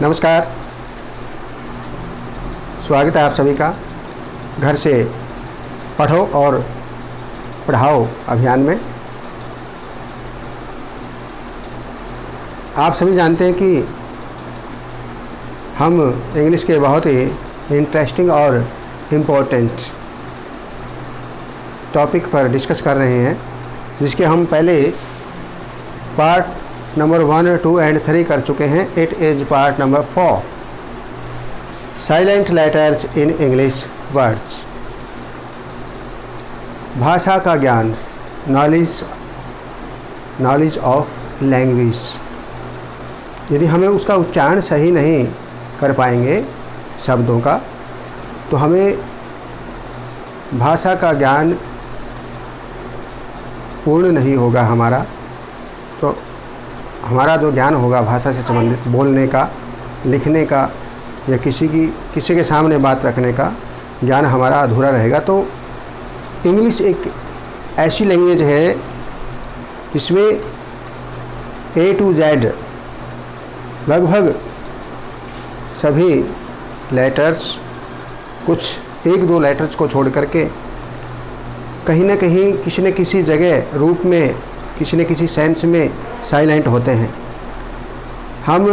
नमस्कार, स्वागत है आप सभी का घर से पढ़ो और पढ़ाओ अभियान में। आप सभी जानते हैं कि हम इंग्लिश के बहुत ही इंटरेस्टिंग और इम्पोर्टेंट टॉपिक पर डिस्कस कर रहे हैं, जिसके हम पहले पार्ट नंबर 1, 2 एंड 3 कर चुके हैं। It is part number 4, silent letters in English words. भाषा का ज्ञान, नॉलेज ऑफ लैंग्वेज। यदि हमें उसका उच्चारण सही नहीं कर पाएंगे शब्दों का, तो हमें भाषा का ज्ञान पूर्ण नहीं होगा हमारा। तो हमारा जो ज्ञान होगा भाषा से संबंधित, बोलने का, लिखने का या किसी के सामने बात रखने का ज्ञान हमारा अधूरा रहेगा। तो इंग्लिश एक ऐसी लैंग्वेज है जिसमें A to Z लगभग सभी लेटर्स, कुछ 1-2 लेटर्स को छोड़ करके कहीं ना कहीं किसी न किसी जगह रूप में, किसी न किसी सेंस में साइलेंट होते हैं। हम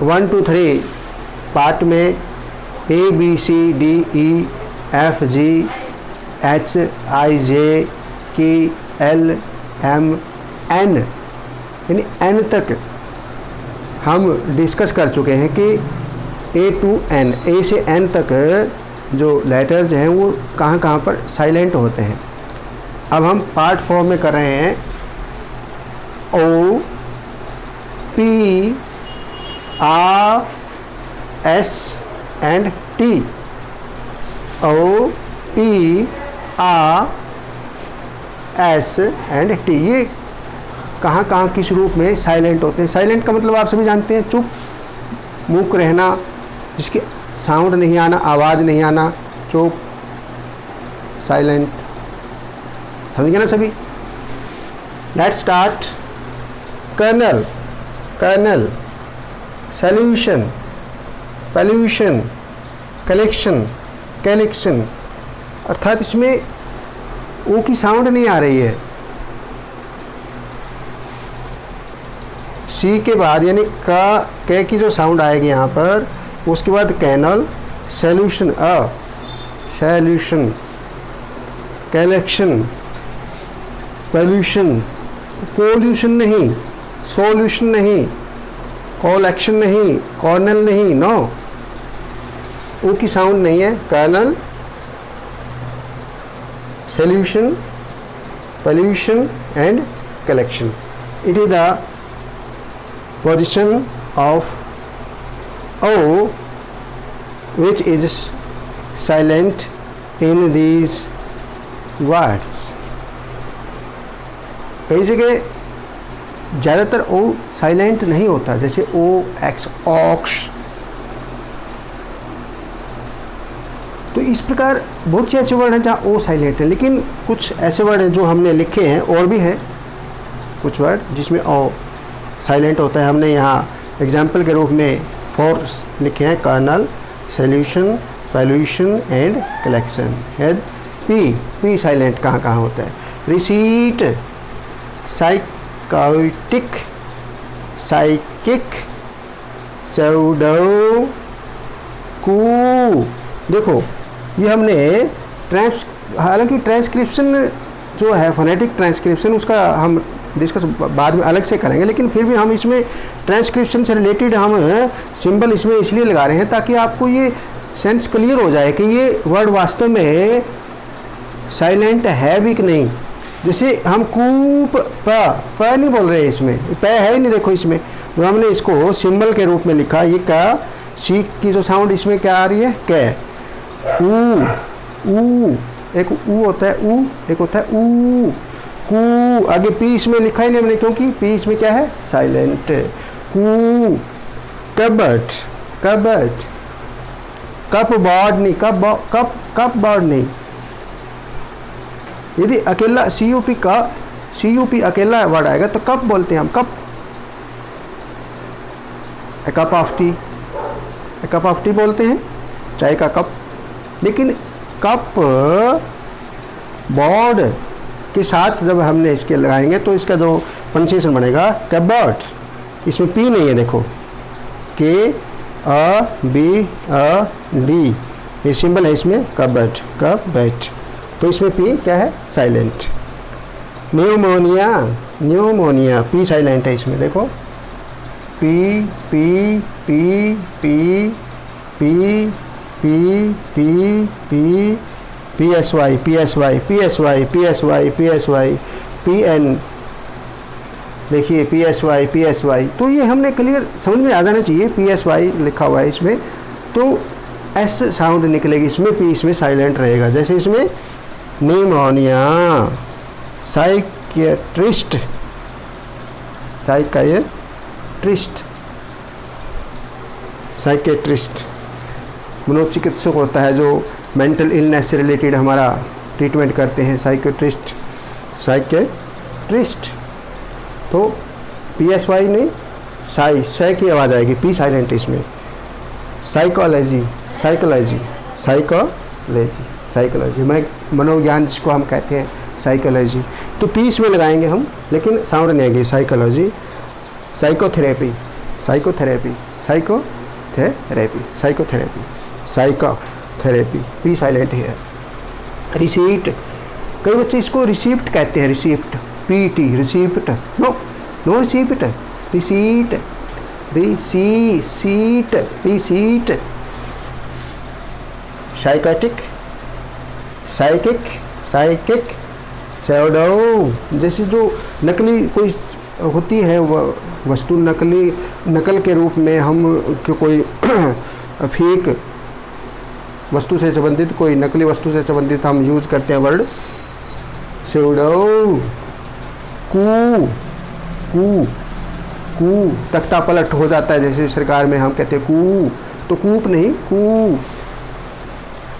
1 to 3 पार्ट में A B C D E F G H I J K L M N यानी N तक हम डिस्कस कर चुके हैं कि A to N, A से N तक जो लेटर्स हैं वो कहाँ कहाँ पर साइलेंट होते हैं। अब हम पार्ट 4 में कर रहे हैं O P R S and T। O P R S and T, ये कहाँ कहाँ किस रूप में साइलेंट होते हैं। साइलेंट का मतलब आप सभी जानते हैं, चुप, मूक रहना, जिसके साउंड नहीं आना, आवाज़ नहीं आना, चुप, साइलेंट। समझ गए ना सभी? Let's start. Colonel, solution, pollution, collection, अर्थात इसमें ओ की साउंड नहीं आ रही है। सी के बाद यानी के की जो साउंड आएगी यहाँ पर, उसके बाद कैनल, सॉल्यूशन, कलेक्शन, पोल्यूशन नहीं, सॉल्यूशन नहीं, कलेक्शन नहीं, कॉर्नल नहीं, नो, ओ की साउंड नहीं है। Colonel, solution, pollution and collection. It is the position of O which is silent in these words। कई जगह ज़्यादातर O साइलेंट नहीं होता, जैसे O, X, ऑक्स। तो इस प्रकार बहुत से ऐसे वर्ड हैं जहाँ O साइलेंट है, लेकिन कुछ ऐसे वर्ड हैं जो हमने लिखे हैं, और भी हैं कुछ वर्ड जिसमें O साइलेंट होता है। हमने यहाँ एग्जाम्पल के रूप में 4 लिखे हैं: colonel, solution, pollution and collection. है पी साइलेंट कहाँ कहाँ होता है? Receipt, psychic, pseudo, coup. देखो, ये हमने हालांकि ट्रांसक्रिप्शन जो है, फोनेटिक ट्रांसक्रिप्शन, उसका हम डिस्कस बाद में अलग से करेंगे, लेकिन फिर भी हम इसमें ट्रांसक्रिप्शन से रिलेटेड हम सिंबल इसमें इसलिए लगा रहे हैं ताकि आपको ये सेंस क्लियर हो जाए कि ये वर्ड वास्तव में साइलेंट है भी कि नहीं। जैसे हम कूप, प नहीं बोल रहे हैं, इसमें प है ही नहीं। देखो इसमें जो हमने इसको सिंबल के रूप में लिखा, ये का सी की जो साउंड इसमें क्या आ रही है, कै। ऊ, एक ऊ होता है, ऊ, एक होता है ऊ, कू। आगे पी इसमें लिखा ही नहीं हमने, क्योंकि पी इसमें क्या है, साइलेंट। कू, कबट, कप बॉर्ड नहीं, कप बॉर्ड नहीं। यदि अकेला सी यू पी अकेला वर्ड आएगा तो कप बोलते हैं हम, cup. A cup of T, A cup of T बोलते हैं, चाय का कप। लेकिन कप बोर्ड के साथ जब हमने इसके लगाएंगे तो इसका जो प्रोनाउंसिएशन बनेगा कपबोर्ड, इसमें पी नहीं है, देखो के अ बी अ डी, ये सिंबल है इसमें कपबोर्ड, कपबोर्ड। तो इसमें पी क्या है, silent. Pneumonia, pneumonia, P silent है इसमें, देखो P P P P P P P P P S Y, P S Y, P S Y, P S Y, P S Y, P N, देखिए P S Y, P S Y. तो ये हमने clear समझ में आ जाना चाहिए, P S Y लिखा हुआ है इसमें, तो एस साउंड निकलेगी इसमें, पी इसमें साइलेंट रहेगा। जैसे इसमें निमोनिया, साइकियाट्रिस्ट, साइकियाट्रिस्ट, साइकियाट्रिस्ट मनोचिकित्सक होता है जो मेंटल इलनेस से रिलेटेड हमारा ट्रीटमेंट करते हैं, साइकियाट्रिस्ट, साइकियाट्रिस्ट। तो पी एस वाई नहीं, साई की आवाज़ आएगी, पी साइलेंट इसमें। साइकोलॉजी, साइकोलॉजी, साइकोलॉजी, साइकोलॉजी, मनोविज्ञान जिसको हम कहते हैं, साइकोलॉजी। तो पी इसमें लगाएंगे हम, लेकिन साउंड नहीं आएगी, psychology. Psychotherapy, psychotherapy, psychotherapy, psychotherapy, psychotherapy, P silent है। रिसीप्ट, कई बच्चे इसको रिसीप्ट कहते हैं, receipt, P T, receipt, no no, receipt, receipt, receipt, receipt. Psychotic, psychic, psychic, pseudo, जैसे जो नकली कोई होती है वस्तु, नकल के रूप में हम कोई फेक वस्तु से संबंधित, कोई नकली वस्तु से संबंधित हम यूज करते हैं वर्ड स्यूडो। कू, कू, कू, तख्ता पलट हो जाता है, जैसे सरकार में हम कहते हैं कू, तो कूप नहीं, कू।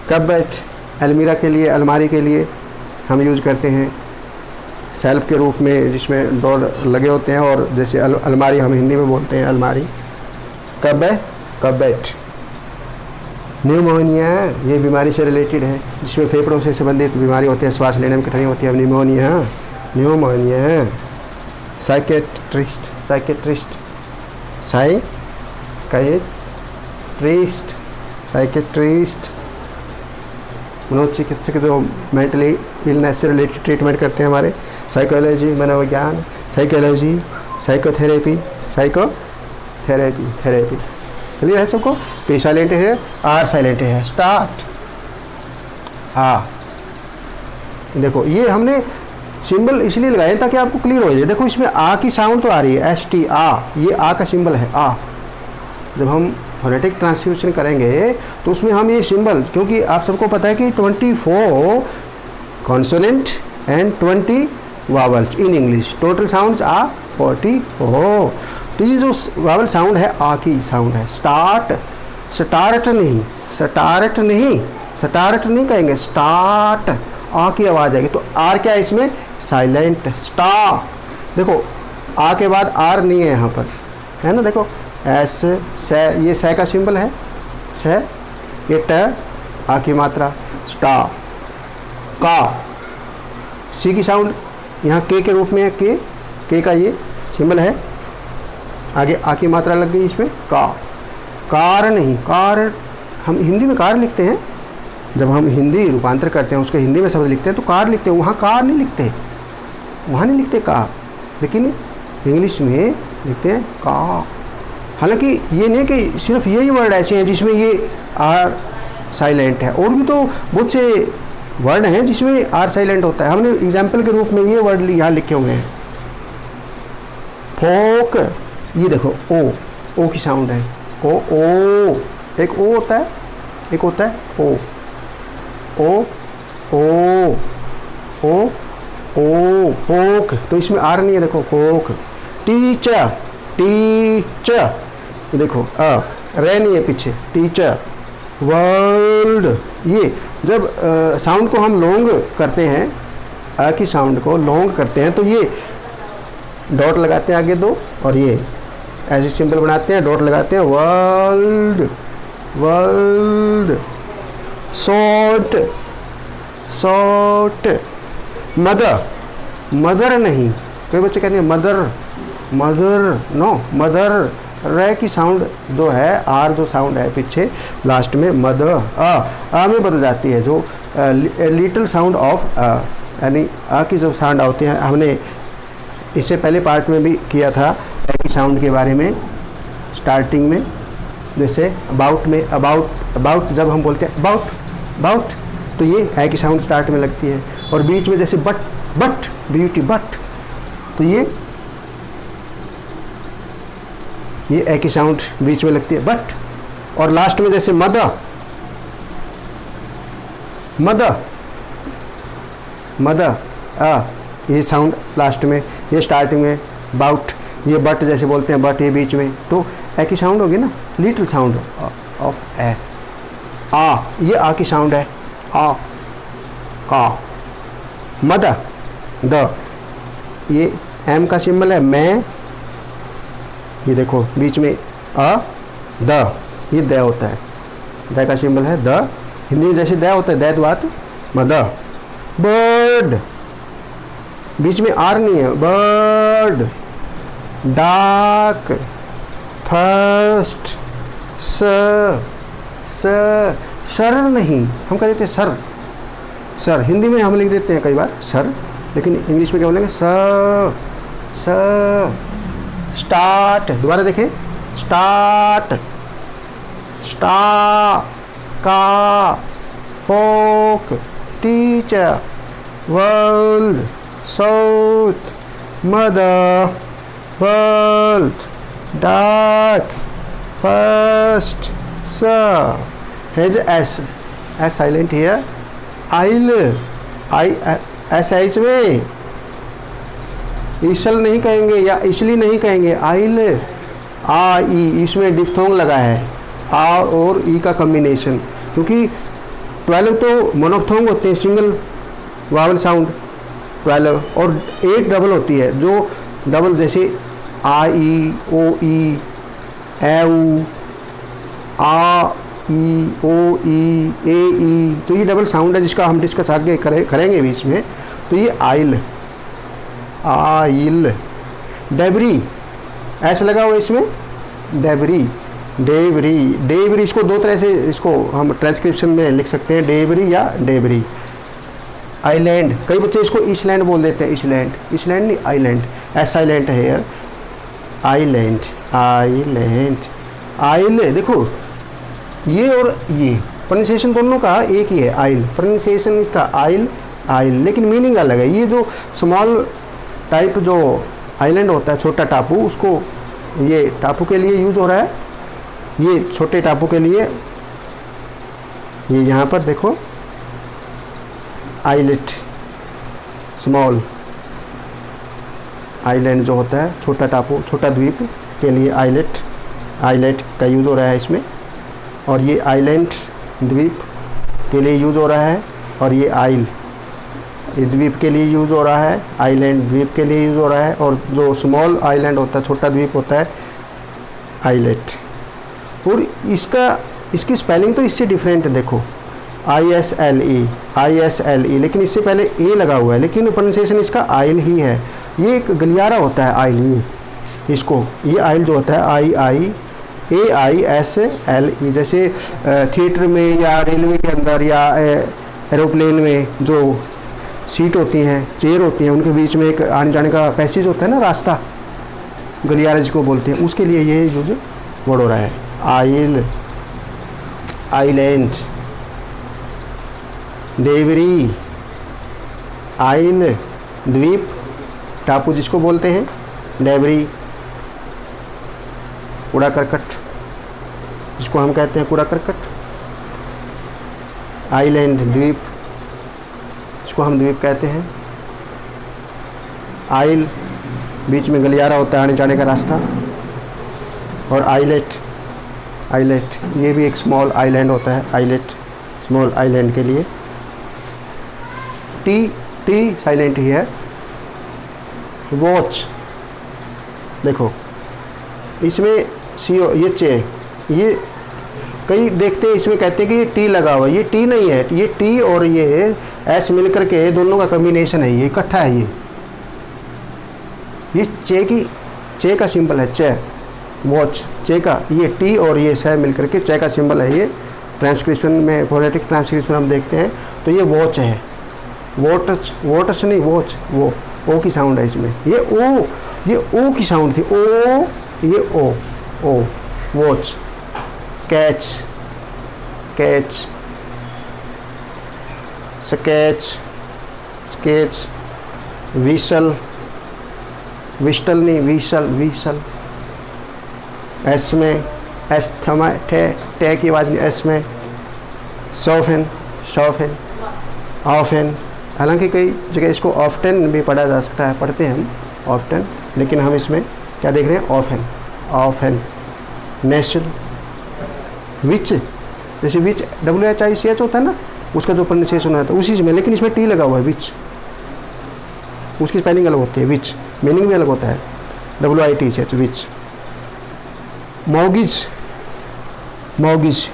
कबट, अलमीरा के लिए, अलमारी के लिए हम यूज करते हैं, सेल्फ के रूप में जिसमें डोर लगे होते हैं, और जैसे अलमारी हम हिंदी में बोलते हैं अलमारी। कबट। न्यूमोनिया, ये बीमारी से रिलेटेड है, जिसमें फेफड़ों से संबंधित बीमारी होती है, श्वास लेने में कठिनाई होती है, pneumonia, pneumonia. Psychiatrist, psychiatrist, psychiatrist, psychiatrist मनोचिकित्सक जो मेंटली इलनेस से रिलेटेड ट्रीटमेंट करते हैं हमारे। साइकोलॉजी, मनोविज्ञान, psychology, psychotherapy, psychotherapy, therapy. Clear है सबको? पी साइलेंट है, आर साइलेंट है। स्टार्ट, आ, देखो ये हमने सिंबल इसलिए लगाए ताकि आपको क्लियर हो जाए। देखो इसमें आ की साउंड तो आ रही है, एस टी, आ, ये आ का सिंबल है, आ। जब हम फोनेटिक ट्रांसलेशन करेंगे तो उसमें हम ये सिंबल, क्योंकि आप सबको पता है कि 24 consonant and 20 vowels in English, total sounds आ 44। तो ये जो वावल साउंड है, आ की साउंड है। स्टार्ट, स्टार्ट नहीं, स्टार्ट नहीं, स्टार्ट नहीं कहेंगे, स्टार्ट, आ की आवाज़ आएगी। तो आर क्या है इसमें, साइलेंट। स्टार, देखो आ के बाद आर नहीं है यहाँ पर, है ना, देखो एस, से, ये से का सिंबल है, से, ये ट, आ की मात्रा, स्टा, का, सी की साउंड यहाँ के रूप में है, के का ये सिंबल है, आगे आ की मात्रा लग गई इसमें, का। कार नहीं, कार हम हिंदी में कार लिखते हैं, जब हम हिंदी रूपांतर करते हैं उसके हिंदी में शब्द लिखते हैं तो कार लिखते हैं, वहाँ कार नहीं लिखते, वहाँ नहीं लिखते कार, लेकिन इंग्लिश में लिखते हैं का। हालांकि ये नहीं कि सिर्फ यही वर्ड ऐसे हैं जिसमें ये आर साइलेंट है, और भी तो बहुत से वर्ड हैं जिसमें आर साइलेंट होता है। हमने एग्जाम्पल के रूप में ये वर्ड यहाँ लिखे हुए हैं। फोक, ये देखो ओ की साउंड है, ओ, एक ओ होता है, एक होता है ओ, फोक, तो इसमें आर नहीं है, देखो फोक। टीचर, टीचर, देखो रे नहीं है पीछे, टीचर। वर्ल्ड, ये जब साउंड को हम लॉन्ग करते हैं, आ की साउंड को लॉन्ग करते हैं तो ये डॉट लगाते हैं आगे दो, और ये ऐसे सिंबल बनाते हैं, डॉट लगाते हैं, world, world. Short, short. Mother, mother नहीं, कई बच्चे कहते हैं मदर, मदर, नो, मदर। र की साउंड जो है, आर जो साउंड है पीछे लास्ट में, मदर, आ में बदल जाती है, जो लिटिल साउंड ऑफ यानी आ की जो साउंड होती है। हमने इससे पहले पार्ट में भी किया था ए की साउंड के बारे में, स्टार्टिंग में, जैसे अबाउट में, अबाउट, अबाउट जब हम बोलते हैं अबाउट, अबाउट, तो ये ए की साउंड स्टार्ट में लगती है। और बीच में जैसे बट, बट, ब्यूटी, बट, तो ये ए की साउंड बीच में लगती है, बट। और लास्ट में जैसे मदर, मदर, मदर, ये साउंड लास्ट में, ये स्टार्टिंग में, बाउट, ये बट जैसे बोलते हैं, बट ये बीच में, तो ए की साउंड होगी ना, लिटिल साउंड ऑफ ए। आ, ये आ की साउंड है, आ, का। मदर, द, ये एम का सिंबल है, मैं, ये देखो बीच में अ, द, ये द होता है, द का सिंबल है, द। हिंदी में जैसे द होता है, दैट बात, मदर। बर्ड, बीच में आर नहीं है, बर्ड। डार्क, फर्स्ट, सर नहीं, हम कह देते हैं सर, सर। हिंदी में हम लिख देते हैं कई बार सर, लेकिन इंग्लिश में क्या बोलेंगे, सर, सर। स्टार्ट, दोबारा देखें, स्टार्ट, स्टार, का, folk, teacher, world, south, mother, world, dark, first, sir. Has S, S silent here, isle, I, S है इसमें, ईसल नहीं कहेंगे या इसली नहीं कहेंगे, आइल, आ, ई, इसमें डिप्थोंग लगा है, आ और ई का कॉम्बिनेशन, क्योंकि 12 तो मोनोक्थोंग होते हैं, सिंगल वावल साउंड 12, और 8 डबल होती है, जो डबल जैसे आ, ई, ओ, ई, ए, उ, आ, ई, ओ, ई, ए, ई, तो ये डबल साउंड है, जिसका हम डिस्कस आगे करेंगे भी इसमें। तो ये आइल, आइल। डेबरी, ऐसा लगा हुआ इसमें, डेबरी, डेबरी, डेबरी। इसको दो तरह से इसको हम ट्रांसक्रिप्शन में लिख सकते हैं, डेबरी या डेबरी। आइलैंड, कई बच्चे इसको ईस्टलैंड बोल देते हैं, ईस्टलैंड, ईस्टलैंड नहीं, आइलैंड, एस साइलेंट है यार, आइलैंड, आइलैंड, आइल। देखो ये और ये प्रोनाउंसिएशन दोनों का एक ही है, आइल, प्रोनाउंसिएशन इसका आइल, आइल, लेकिन मीनिंग अलग है। ये जो स्मॉल टाइप जो आइलैंड होता है, छोटा टापू, उसको ये टापू के लिए यूज़ हो रहा है, ये छोटे टापू के लिए। ये यहाँ पर देखो, आइलेट, स्मॉल आइलैंड जो होता है, छोटा टापू, छोटा द्वीप के लिए आइलेट, आइलेट का यूज़ हो रहा है इसमें। और ये आइलैंड द्वीप के लिए यूज़ हो रहा है, और ये आइल, ये द्वीप के लिए यूज़ हो रहा है, आइलैंड द्वीप के लिए यूज़ हो रहा है। और जो स्मॉल आइलैंड होता है, छोटा द्वीप होता है, आइलेट। और इसकी स्पेलिंग तो इससे डिफरेंट है, देखो ISLE, ISLE, लेकिन इससे पहले ए लगा हुआ है, लेकिन प्रोनाउंसिएशन इसका आइल ही है। ये एक गलियारा होता है आइल, ये इसको, ये आइल जो होता है AISLE, जैसे थिएटर में या रेलवे के अंदर या एरोप्लेन में जो सीट होती हैं, चेयर होती हैं, उनके बीच में एक आने जाने का पैसेज होता है ना, रास्ता, गलियारा जिसको बोलते हैं, उसके लिए ये यूज वर्ड हो रहा है। आइल, आइलैंड, डेवरी, आइल, द्वीप, टापू जिसको बोलते हैं, डेवरी, कूड़ा करकट जिसको हम कहते हैं कूड़ा करकट, आइलैंड, द्वीप जिसको हम द्वीप कहते हैं, आइल, बीच में गलियारा होता है, आने जाने का रास्ता, और आइलेट, आइलेट ये भी एक स्मॉल आइलैंड होता है, आइलेट, स्मॉल आइलैंड के लिए। टी साइलेंट ही है। वॉच, देखो इसमें CO ये चे, ये कई देखते हैं इसमें कहते हैं कि ये टी लगा हुआ है, ये टी नहीं है, ये टी और ये एस मिलकर के दोनों का कॉम्बिनेशन है, ये इकट्ठा है। ये चे का सिंबल है, चे वॉच, चे का, ये टी और ये से मिलकर के चे का सिंबल है। ये ट्रांसक्रिप्शन में, फोनेटिक ट्रांसक्रिप्शन हम देखते हैं तो ये वॉच है, वोटस नहीं, वॉच, वो ओ की साउंड है इसमें। ये ओ की साउंड थी, ओ, ये ओ वॉच। कैच, स्केच, विसल नहीं, विसल, एस में, एस थमा, टे की आवाज़ नहीं, एस में। सॉफन, ऑफन, हालांकि कई जगह इसको ऑफ्टन भी पढ़ा जा सकता है, पढ़ते हैं हम ऑफ्टन, लेकिन हम इसमें क्या देख रहे हैं, ऑफन। नेशनल, विच, जैसे विच WHICH होता है ना, उसका जो प्रोनाउंसिएशन होता है उसी में, लेकिन इसमें टी लगा हुआ है, विच, उसकी स्पेलिंग अलग होती है, विच, मीनिंग भी अलग होता है, WITH, विच। मॉर्गेज,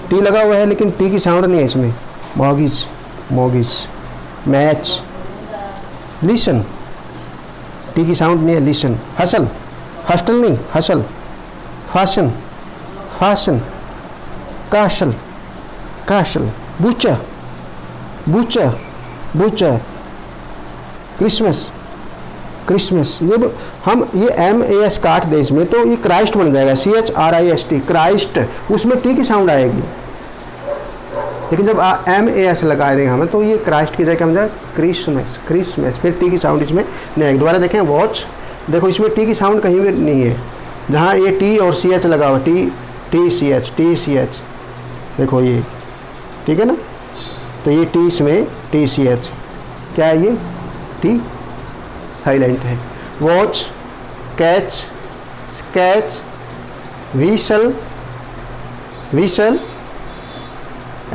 टी लगा हुआ है लेकिन टी की साउंड नहीं है इसमें, मॉर्गेज। मैच, लिसन, टी की साउंड नहीं है, लिसन। हस्टल नहीं, hassle. Fashion, castle. Butcher, Christmas. ये MAS काट दे इसमें तो ये क्राइस्ट बन जाएगा, CHRIST, क्राइस्ट, उसमें टी की साउंड आएगी। लेकिन जब MAS लगा देंगे हमें तो ये क्राइस्ट की जगह हम जाए क्रिसमस, फिर टी की साउंड इसमें नहीं आएगी। दोबारा देखें, वॉच, देखो इसमें टी की साउंड कहीं भी नहीं है, जहाँ ये टी और CH लगा हुआ, TCH, देखो ये, ठीक है ना, तो ये टी इसमें TCH, क्या है ये, टी साइलेंट है। Watch, catch, sketch, whistle,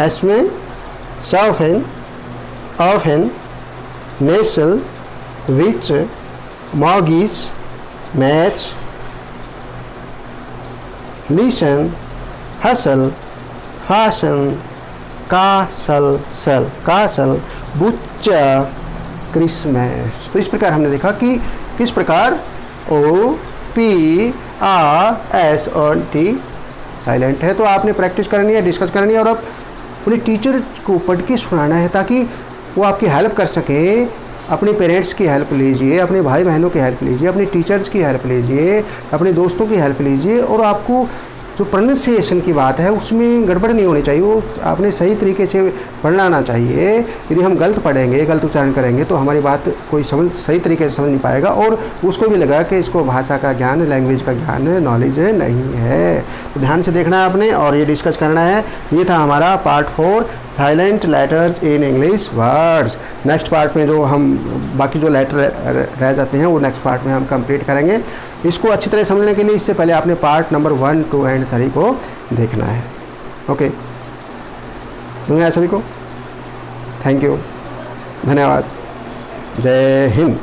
S में, soften, often, nestle, witch, mortgage, match, listen, hassle, fashion, castle, butcher, Christmas. तो इस प्रकार हमने देखा कि किस प्रकार OPRS और T साइलेंट है। तो आपने प्रैक्टिस करनी है, डिस्कस करनी है और अब अपने टीचर को पढ़ के सुनाना है ताकि वो आपकी हेल्प कर सकें। अपने पेरेंट्स की हेल्प लीजिए, अपने भाई बहनों की हेल्प लीजिए, अपने टीचर्स की हेल्प लीजिए, अपने दोस्तों की हेल्प लीजिए और आपको जो प्रोनाउंसिएशन की बात है उसमें गड़बड़ नहीं होनी चाहिए, वो आपने सही तरीके से पढ़ना आना चाहिए। यदि हम गलत पढ़ेंगे, गलत उच्चारण करेंगे तो हमारी बात कोई सही तरीके से समझ नहीं पाएगा और उसको भी लगा कि इसको भाषा का ज्ञान, लैंग्वेज का ज्ञान, नॉलेज नहीं है। तो ध्यान से देखना है आपने और ये डिस्कस करना है। ये था हमारा part 4, silent letters in English words. Next part में जो हम बाकी जो लेटर रह जाते हैं वो नेक्स्ट पार्ट में हम कंप्लीट करेंगे। इसको अच्छी तरह समझने के लिए इससे पहले आपने पार्ट नंबर 1, 2 एंड 3 को देखना है। ओके, समझ आया सभी को? थैंक यू, धन्यवाद, जय हिंद।